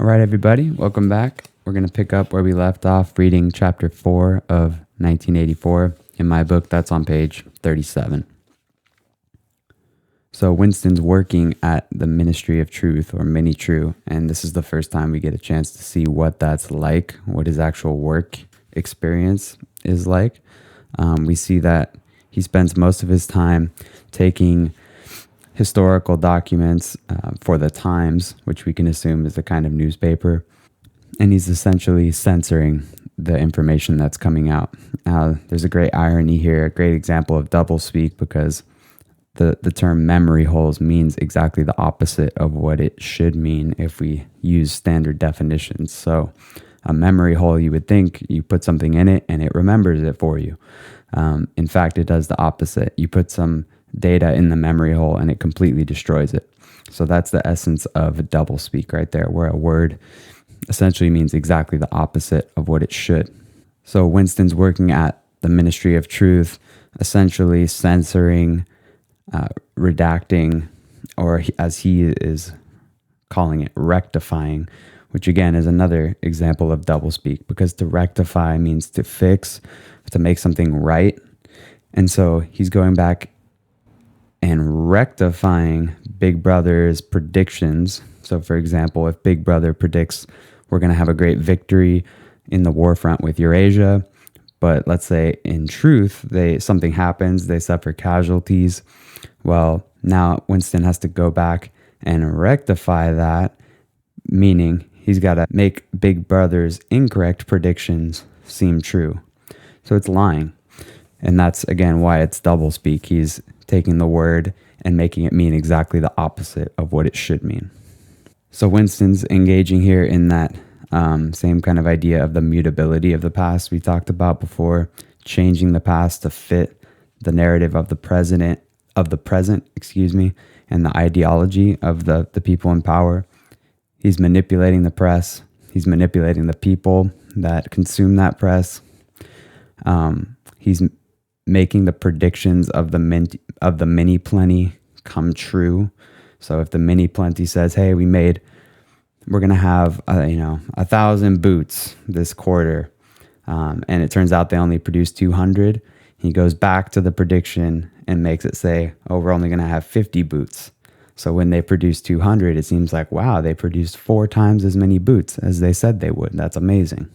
All right, everybody, welcome back. We're going to pick up where we left off reading chapter 4 of 1984 in my book. That's on page 37. So Winston's working at the Ministry of Truth, or Mini True, and this is the first time we get a chance to see what that's like, what his actual work experience is like. We see that he spends most of his time taking historical documents for the Times, which we can assume is a kind of newspaper, and he's essentially censoring the information that's coming out. Now, there's a great irony here, a great example of doublespeak, because the term memory holes means exactly the opposite of what it should mean if we use standard definitions. So a memory hole, you would think you put something in it and it remembers it for you. In fact, it does the opposite. You put some data in the memory hole and it completely destroys it. So that's the essence of doublespeak right there, where a word essentially means exactly the opposite of what it should. So Winston's working at the Ministry of Truth, essentially censoring, redacting, or as he is calling it, rectifying, which again is another example of doublespeak, because to rectify means to fix, to make something right. And so he's going back and rectifying Big Brother's predictions. So for example, if Big Brother predicts we're going to have a great victory in the war front with Eurasia, but let's say in truth, something happens, they suffer casualties. Well, now Winston has to go back and rectify that, meaning he's got to make Big Brother's incorrect predictions seem true. So it's lying. And that's, again, why it's doublespeak. He's taking the word and making it mean exactly the opposite of what it should mean. So Winston's engaging here in that same kind of idea of the mutability of the past we talked about before, changing the past to fit the narrative of the present, and the ideology of the people in power. He's manipulating the press. He's manipulating the people that consume that press. He's making the predictions of the mini plenty come true. So if the mini plenty says, "Hey, we're gonna have 1,000 boots this quarter," and it turns out they only produced 200, he goes back to the prediction and makes it say, "Oh, we're only gonna have 50 boots." So when they produce 200, it seems like, wow, they produced 4 times as many boots as they said they would. That's amazing.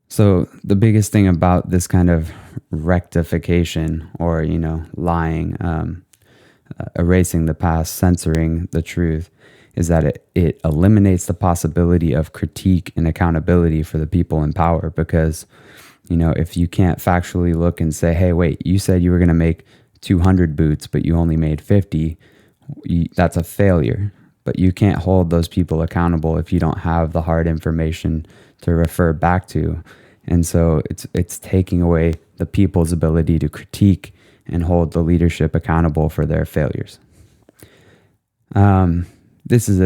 So the biggest thing about this kind of rectification, or, lying, erasing the past, censoring the truth, is that it eliminates the possibility of critique and accountability for the people in power. Because, if you can't factually look and say, "Hey, wait, you said you were going to make 200 boots, but you only made 50, that's a failure. But you can't hold those people accountable if you don't have the hard information to refer back to. And so it's taking away the people's ability to critique and hold the leadership accountable for their failures. This is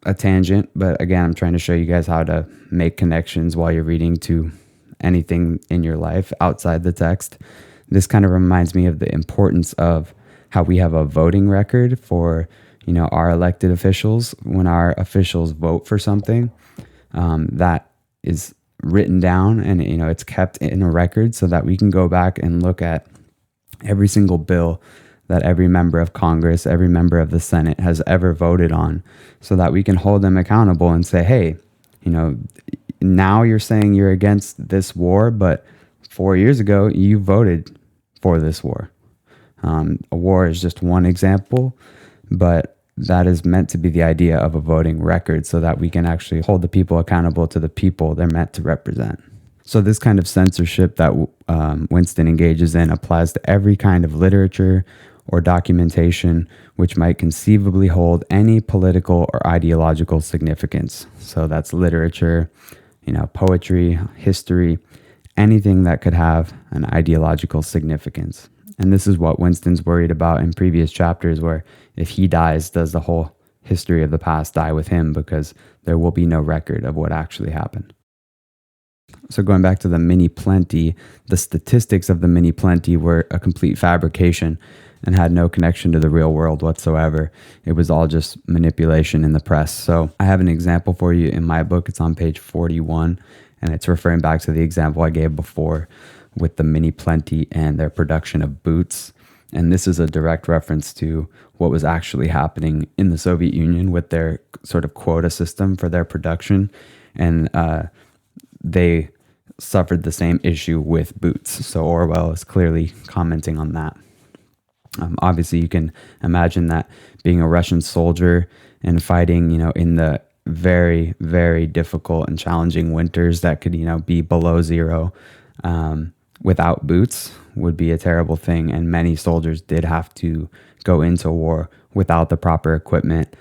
a tangent, but again, I'm trying to show you guys how to make connections while you're reading to anything in your life outside the text. This kind of reminds me of the importance of how we have a voting record for, our elected officials. When our officials vote for something, that is written down, and it's kept in a record so that we can go back and look at every single bill that every member of Congress, every member of the Senate has ever voted on, so that we can hold them accountable and say, "Hey, now you're saying you're against this war, but 4 years ago you voted for this war." A war is just one example, but that is meant to be the idea of a voting record, so that we can actually hold the people accountable to the people they're meant to represent. So this kind of censorship that Winston engages in applies to every kind of literature or documentation which might conceivably hold any political or ideological significance. So that's literature, poetry, history, anything that could have an ideological significance. And this is what Winston's worried about in previous chapters, where if he dies, does the whole history of the past die with him, because there will be no record of what actually happened. So going back to the mini plenty, the statistics of the mini plenty were a complete fabrication. and had no connection to the real world whatsoever. It was all just manipulation in the press. So I have an example for you in my book. It's on page 41, and it's referring back to the example I gave before with the Mini Plenty and their production of boots. And this is a direct reference to what was actually happening in the Soviet Union with their sort of quota system for their production. And they suffered the same issue with boots. So Orwell is clearly commenting on that. Obviously, you can imagine that being a Russian soldier and fighting, in the very, very difficult and challenging winters that could, be below zero, without boots would be a terrible thing. And many soldiers did have to go into war without the proper equipment.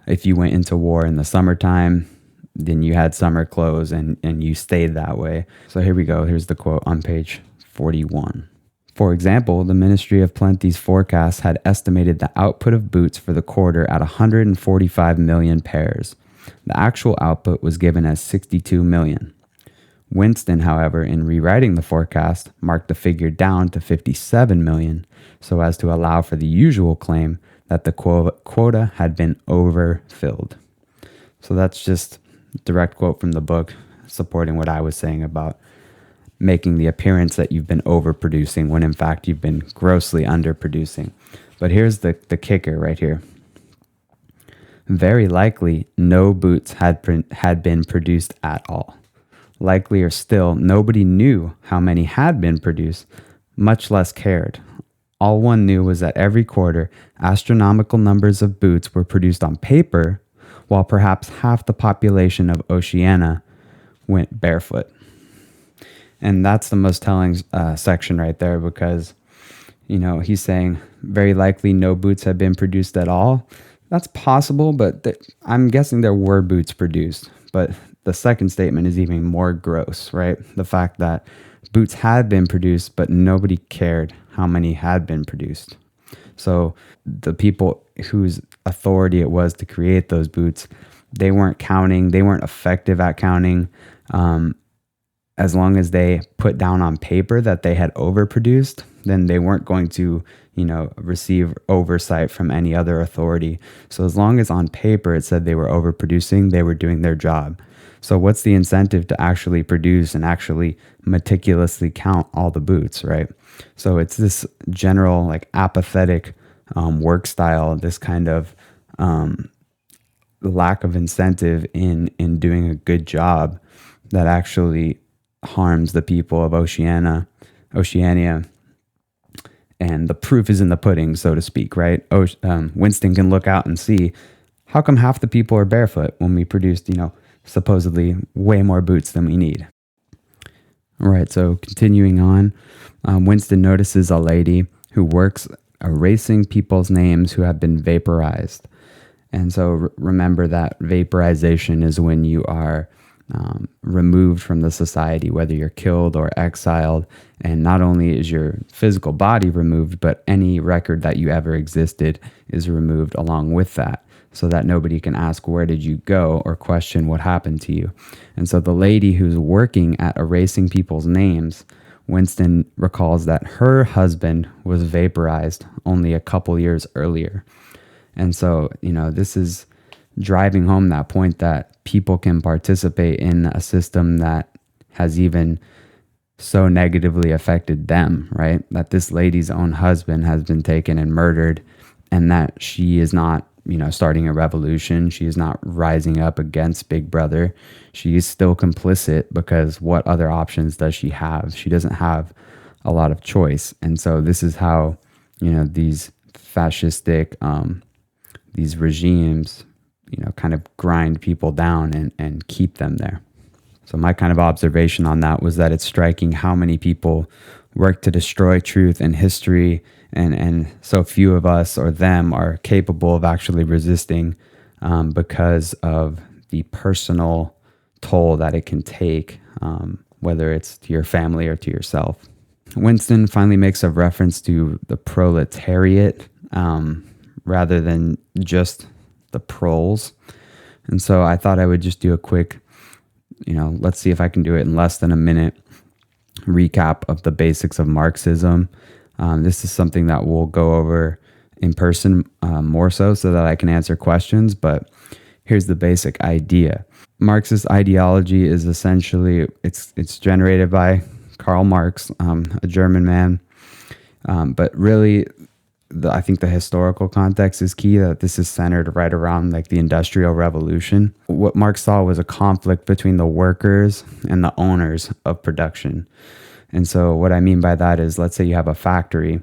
If you went into war in the summertime, then you had summer clothes and you stayed that way. So here we go. Here's the quote on page 41. For example, the Ministry of Plenty's forecast had estimated the output of boots for the quarter at 145 million pairs. The actual output was given as 62 million. Winston, however, in rewriting the forecast, marked the figure down to 57 million, so as to allow for the usual claim that the quota had been overfilled. So that's just a direct quote from the book, supporting what I was saying about making the appearance that you've been overproducing when in fact you've been grossly underproducing. But here's the kicker right here. Very likely, no boots had been produced at all. Likelier still, nobody knew how many had been produced, much less cared. All one knew was that every quarter, astronomical numbers of boots were produced on paper, while perhaps half the population of Oceania went barefoot. And that's the most telling section right there, because, he's saying very likely no boots had been produced at all. That's possible, but I'm guessing there were boots produced. But the second statement is even more gross, right? The fact that boots had been produced, but nobody cared how many had been produced. So the people whose authority it was to create those boots, they weren't counting. They weren't effective at counting. As long as they put down on paper that they had overproduced, then they weren't going to, receive oversight from any other authority. So as long as on paper it said they were overproducing, they were doing their job. So what's the incentive to actually produce and actually meticulously count all the boots, right? So it's this general apathetic work style, this kind of lack of incentive in doing a good job that actually harms the people of Oceania. And the proof is in the pudding, so to speak, right? Winston can look out and see, how come half the people are barefoot when we produced, supposedly way more boots than we need? All right, so continuing on, Winston notices a lady who works erasing people's names who have been vaporized. And so remember that vaporization is when you are removed from the society, whether you're killed or exiled. And not only is your physical body removed, but any record that you ever existed is removed along with that, so that nobody can ask, where did you go, or question what happened to you. And so the lady who's working at erasing people's names, Winston recalls that her husband was vaporized only a couple years earlier. And so, this is driving home that point that people can participate in a system that has even so negatively affected them, right? That this lady's own husband has been taken and murdered, and that she is not, starting a revolution. She is not rising up against Big Brother. She is still complicit, because what other options does she have? She doesn't have a lot of choice. And so this is how, these fascistic, these regimes, kind of grind people down and keep them there. So my kind of observation on that was that it's striking how many people work to destroy truth and history, and so few of us or them are capable of actually resisting because of the personal toll that it can take, whether it's to your family or to yourself. Winston finally makes a reference to the proletariat rather than just the proles. And so I thought I would just do a quick, let's see if I can do it in less than a minute, recap of the basics of Marxism. This is something that we'll go over in person more so that I can answer questions. But here's the basic idea. Marxist ideology is essentially, it's generated by Karl Marx, a German man. But really, I think the historical context is key, that this is centered right around like the Industrial Revolution. What Marx saw was a conflict between the workers and the owners of production. And so what I mean by that is, let's say you have a factory.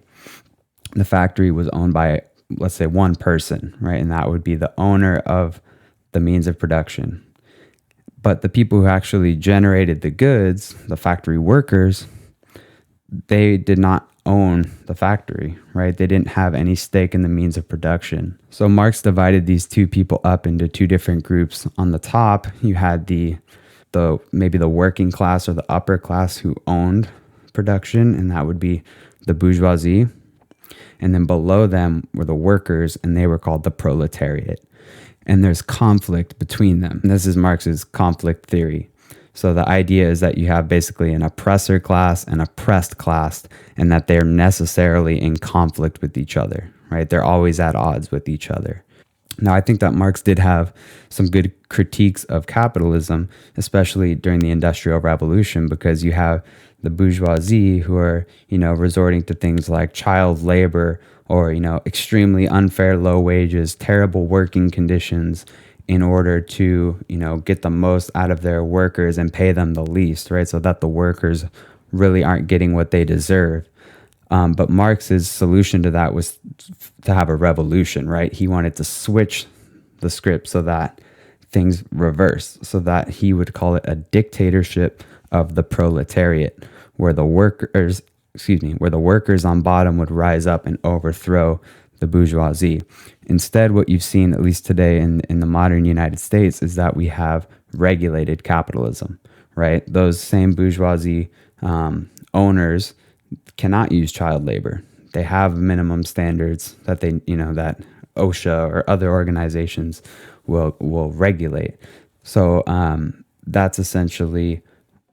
The factory was owned by, let's say, one person, right? And that would be the owner of the means of production. But the people who actually generated the goods, the factory workers, they did not own the factory, right? They didn't have any stake in the means of production. So Marx divided these two people up into two different groups. On the top, you had the maybe the working class or the upper class who owned production, and that would be the bourgeoisie. And then below them were the workers, and they were called the proletariat. And there's conflict between them. And this is Marx's conflict theory. So the idea is that you have basically an oppressor class and oppressed class, and that they're necessarily in conflict with each other, right? They're always at odds with each other. Now, I think that Marx did have some good critiques of capitalism, especially during the Industrial Revolution, because you have the bourgeoisie who are, resorting to things like child labor or, extremely unfair low wages, terrible working conditions in order to, get the most out of their workers and pay them the least, right? So that the workers really aren't getting what they deserve. But Marx's solution to that was to have a revolution, right? He wanted to switch the script so that things reverse, so that he would call it a dictatorship of the proletariat, where the workers on bottom would rise up and overthrow the bourgeoisie. Instead, what you've seen, at least today in the modern United States, is that we have regulated capitalism, right? Those same bourgeoisie owners cannot use child labor. They have minimum standards that that OSHA or other organizations will regulate. So that's essentially,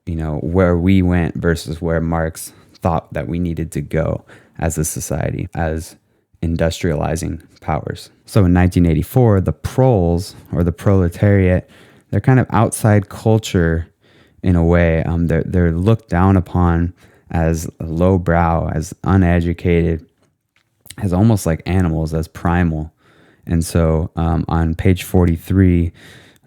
where we went versus where Marx thought that we needed to go as a society, as industrializing powers. So in 1984, the proles, or the proletariat, they're kind of outside culture in a way. They're looked down upon as lowbrow, as uneducated, as almost like animals, as primal. And so on page 43,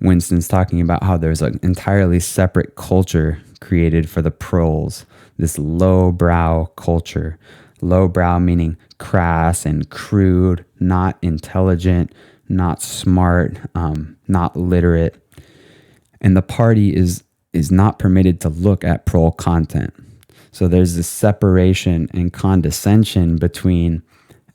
Winston's talking about how there's an entirely separate culture created for the proles, this lowbrow culture. Lowbrow meaning crass and crude, not intelligent, not smart, not literate. And the party is not permitted to look at prole content. So there's this separation and condescension between,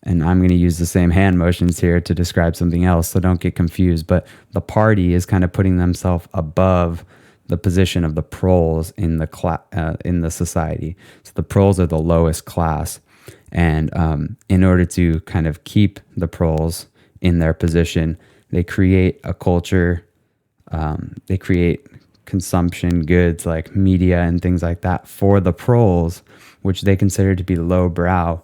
and I'm going to use the same hand motions here to describe something else, so don't get confused, but the party is kind of putting themselves above the position of the proles in the society. So the proles are the lowest class. And in order to kind of keep the proles in their position, they create a culture, they create consumption goods like media and things like that for the proles, which they consider to be lowbrow,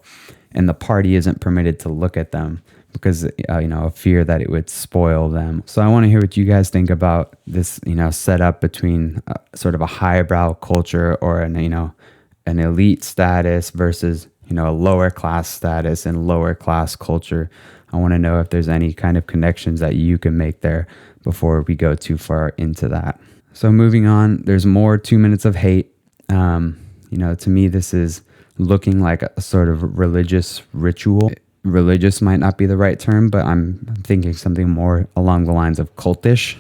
and the party isn't permitted to look at them because of fear that it would spoil them. So I want to hear what you guys think about this setup between sort of a highbrow culture or an elite status versus a lower class status and lower class culture. I want to know if there's any kind of connections that you can make there before we go too far into that. So moving on, there's more 2 minutes of hate. To me, this is looking like a sort of religious ritual. Religious might not be the right term, but I'm thinking something more along the lines of cultish.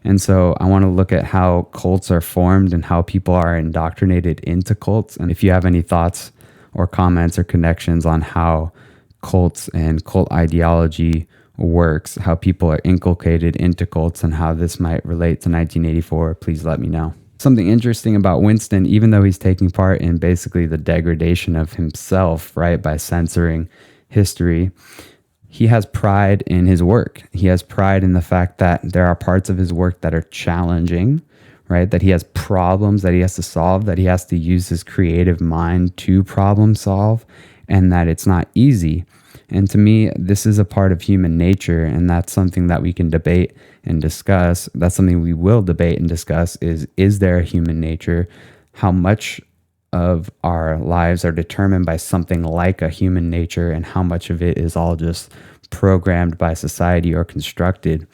And so I want to look at how cults are formed and how people are indoctrinated into cults. And if you have any thoughts or comments or connections on how cults and cult ideology works, how people are inculcated into cults, and how this might relate to 1984, please let me know. Something interesting about Winston, even though he's taking part in basically the degradation of himself, right, by censoring history, he has pride in his work. He has pride in the fact that there are parts of his work that are challenging, right? That he has problems that he has to solve, that he has to use his creative mind to problem solve. and that it's not easy. And to me, this is a part of human nature, and that's something that we can debate and discuss. That's something we will debate and discuss is there a human nature? How much of our lives are determined by something like a human nature, and how much of it is all just programmed by society or constructed?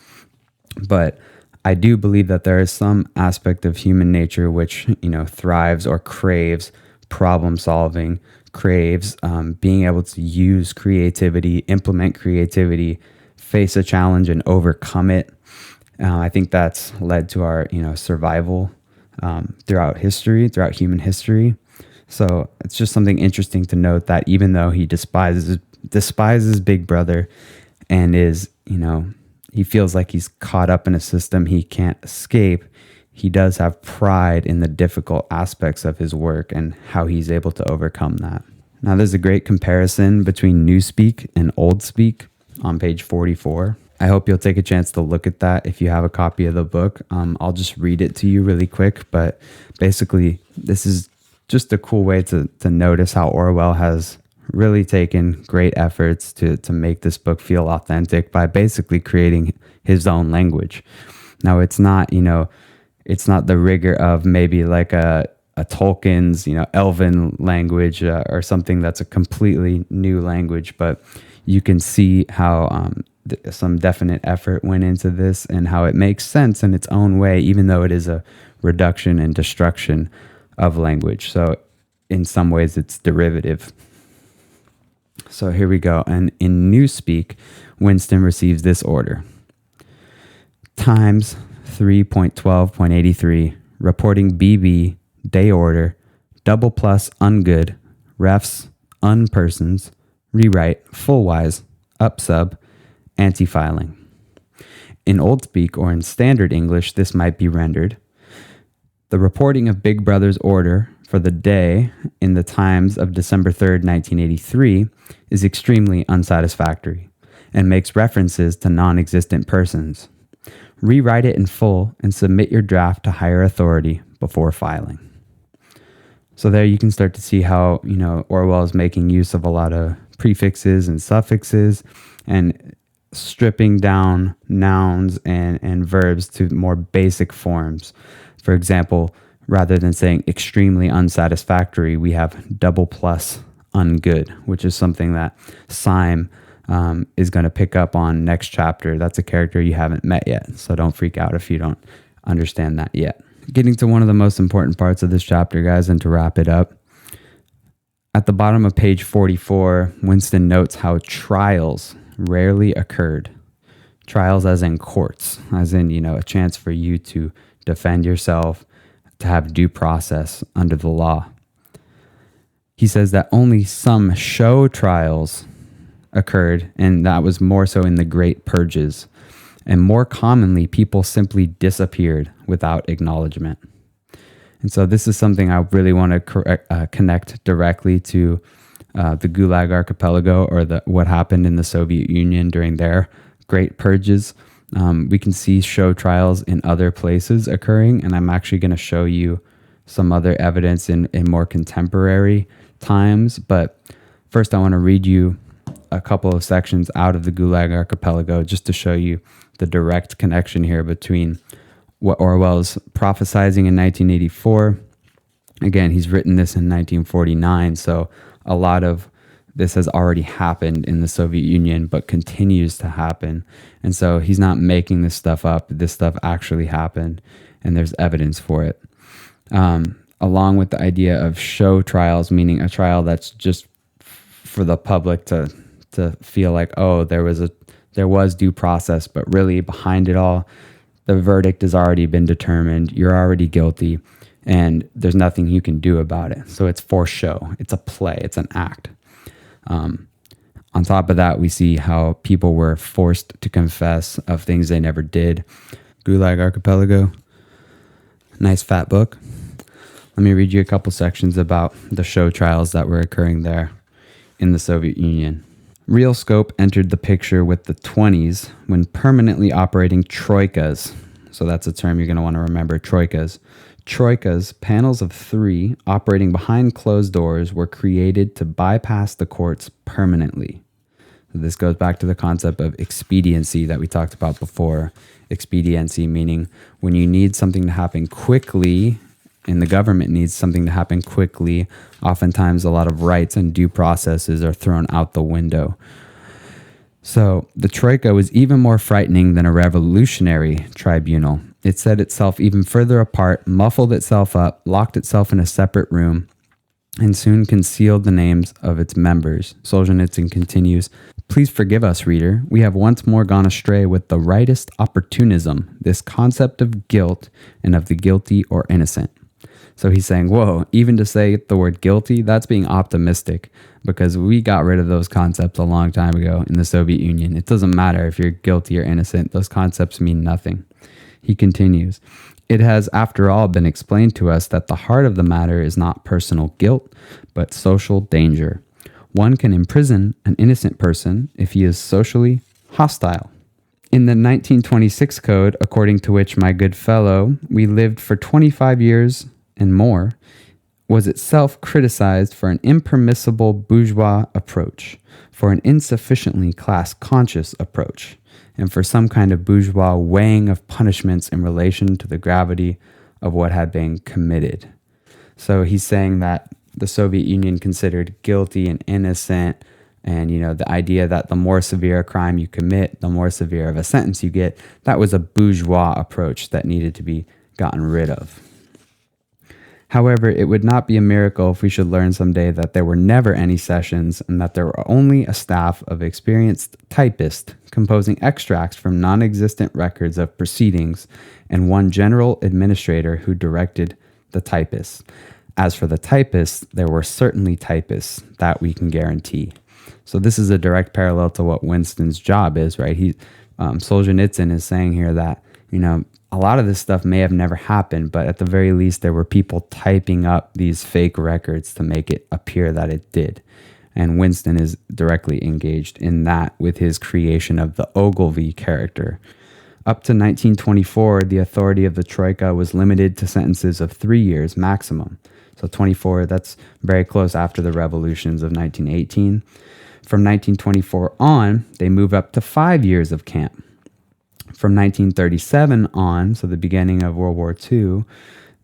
But I do believe that there is some aspect of human nature which, thrives or craves problem solving, craves being able to use creativity, implement creativity, face a challenge and overcome it. I think that's led to our, survival throughout human history. So it's just something interesting to note that even though he despises Big Brother and is, he feels like he's caught up in a system he can't escape, he does have pride in the difficult aspects of his work and how he's able to overcome that. Now, there's a great comparison between Newspeak and Oldspeak on page 44. I hope you'll take a chance to look at that if you have a copy of the book. I'll just read it to you really quick, but basically this is just a cool way to notice how Orwell has really taken great efforts to make this book feel authentic by basically creating his own language. Now, it's not, it's not the rigor of maybe like a Tolkien's, Elven language or something that's a completely new language, but you can see how some definite effort went into this and how it makes sense in its own way, even though it is a reduction and destruction of language. So in some ways it's derivative. So here we go. And in Newspeak, Winston receives this order. Times 3.12.83, reporting BB, day order, double plus ungood, refs, unpersons, rewrite, full wise, up sub, anti-filing. In Oldspeak or in standard English, this might be rendered, the reporting of Big Brother's order for the day in the Times of December 3rd, 1983 is extremely unsatisfactory and makes references to non-existent persons. Rewrite it in full and submit your draft to higher authority before filing. So there you can start to see how, Orwell is making use of a lot of prefixes and suffixes and stripping down nouns and verbs to more basic forms. For example, rather than saying extremely unsatisfactory, we have double plus ungood, which is something that Syme is going to pick up on next chapter. That's a character you haven't met yet, so don't freak out if you don't understand that yet. Getting to one of the most important parts of this chapter, guys, and to wrap it up. At the bottom of page 44, Winston notes how trials rarely occurred. Trials as in courts, as in, a chance for you to defend yourself, to have due process under the law. He says that only some show trials occurred, and that was more so in the Great Purges. And more commonly, people simply disappeared without acknowledgement. And so this is something I really want to connect directly to the Gulag Archipelago, or what happened in the Soviet Union during their Great Purges. We can see show trials in other places occurring, and I'm actually going to show you some other evidence in more contemporary times. But first, I want to read you a couple of sections out of the Gulag Archipelago just to show you the direct connection here between what Orwell's prophesizing in 1984. Again, he's written this in 1949, so a lot of this has already happened in the Soviet Union, but continues to happen. And so he's not making this stuff up. This stuff actually happened, and there's evidence for it. Along with the idea of show trials, meaning a trial that's just for the public to feel like, oh, there was due process, but really behind it all, the verdict has already been determined. You're already guilty, and there's nothing you can do about it. So it's for show. It's a play. It's an act. On top of that, we see how people were forced to confess of things they never did. Gulag Archipelago, nice fat book. Let me read you a couple sections about the show trials that were occurring there in the Soviet Union. Real scope entered the picture with the 20s when permanently operating troikas, So that's a term you're going to want to remember, troikas. Troikas, panels of 3 operating behind closed doors, were created to bypass the courts permanently. So this goes back to the concept of expediency that we talked about before. Expediency meaning when you need something to happen quickly, and the government needs something to happen quickly, oftentimes a lot of rights and due processes are thrown out the window. So the Troika was even more frightening than a revolutionary tribunal. It set itself even further apart, muffled itself up, locked itself in a separate room, and soon concealed the names of its members. Solzhenitsyn continues, "Please forgive us, reader. We have once more gone astray with the rightest opportunism, this concept of guilt and of the guilty or innocent." So he's saying, whoa, even to say the word guilty, that's being optimistic, because we got rid of those concepts a long time ago in the Soviet Union. It doesn't matter if you're guilty or innocent. Those concepts mean nothing. He continues, "It has, after all, been explained to us that the heart of the matter is not personal guilt, but social danger. One can imprison an innocent person if he is socially hostile. In the 1926 code, according to which, my good fellow, we lived for 25 years and more, was itself criticized for an impermissible bourgeois approach, for an insufficiently class-conscious approach, and for some kind of bourgeois weighing of punishments in relation to the gravity of what had been committed." So he's saying that the Soviet Union considered guilty and innocent, and the idea that the more severe a crime you commit, the more severe of a sentence you get, that was a bourgeois approach that needed to be gotten rid of. However, it would not be a miracle if we should learn someday that there were never any sessions and that there were only a staff of experienced typists composing extracts from non-existent records of proceedings and one general administrator who directed the typists. As for the typists, there were certainly typists, that we can guarantee. So this is a direct parallel to what Winston's job is, right? Solzhenitsyn is saying here that, a lot of this stuff may have never happened, but at the very least, there were people typing up these fake records to make it appear that it did. And Winston is directly engaged in that with his creation of the Ogilvy character. Up to 1924, the authority of the Troika was limited to sentences of 3 years maximum. So 24, that's very close after the revolutions of 1918. From 1924 on, they move up to 5 years of camp. From 1937 on, so the beginning of World War II,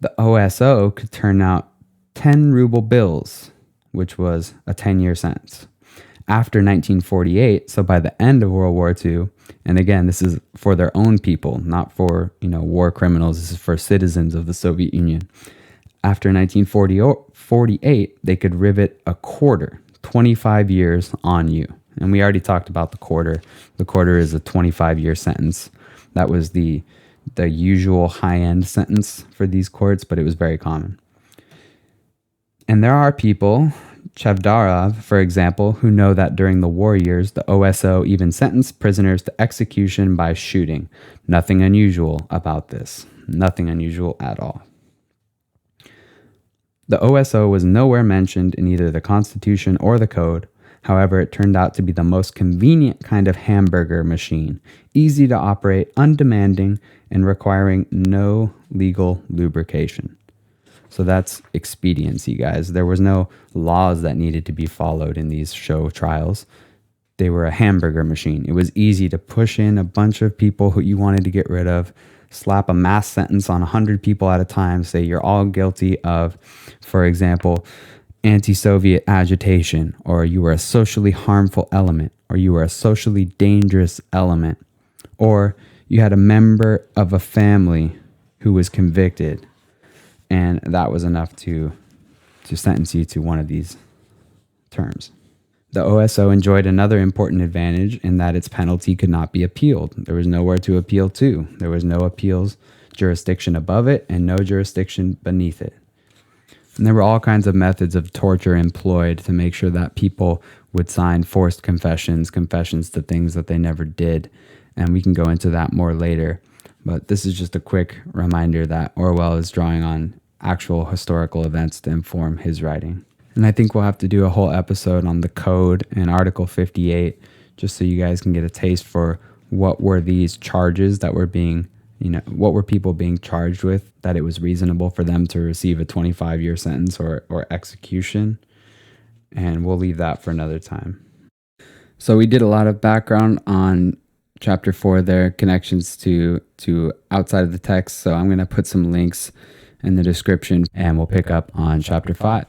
the OSO could turn out 10 ruble bills, which was a 10-year sentence. After 1948, so by the end of World War II, and again, this is for their own people, not for war criminals, this is for citizens of the Soviet Union. After 1948, they could rivet a quarter, 25 years on you. And we already talked about the quarter. The quarter is a 25-year sentence. That was the usual high-end sentence for these courts, but it was very common. And there are people, Chevdarov, for example, who know that during the war years, the OSO even sentenced prisoners to execution by shooting. Nothing unusual about this. Nothing unusual at all. The OSO was nowhere mentioned in either the Constitution or the Code. However, it turned out to be the most convenient kind of hamburger machine, easy to operate, undemanding, and requiring no legal lubrication. So that's expediency, guys. There was no laws that needed to be followed in these show trials. They were a hamburger machine. It was easy to push in a bunch of people who you wanted to get rid of, slap a mass sentence on 100 people at a time, say you're all guilty of, for example, anti-Soviet agitation, or you were a socially harmful element, or you were a socially dangerous element, or you had a member of a family who was convicted, and that was enough to sentence you to one of these terms. The OSO enjoyed another important advantage in that its penalty could not be appealed. There was nowhere to appeal to. There was no appeals jurisdiction above it and no jurisdiction beneath it. And there were all kinds of methods of torture employed to make sure that people would sign forced confessions to things that they never did. And we can go into that more later. But this is just a quick reminder that Orwell is drawing on actual historical events to inform his writing. And I think we'll have to do a whole episode on the Code and Article 58, just so you guys can get a taste for what were these charges that were being What were people being charged with that it was reasonable for them to receive a 25-year sentence or execution? And we'll leave that for another time. So we did a lot of background on chapter 4 there, connections to outside of the text. So I'm going to put some links in the description and we'll pick up on chapter 5.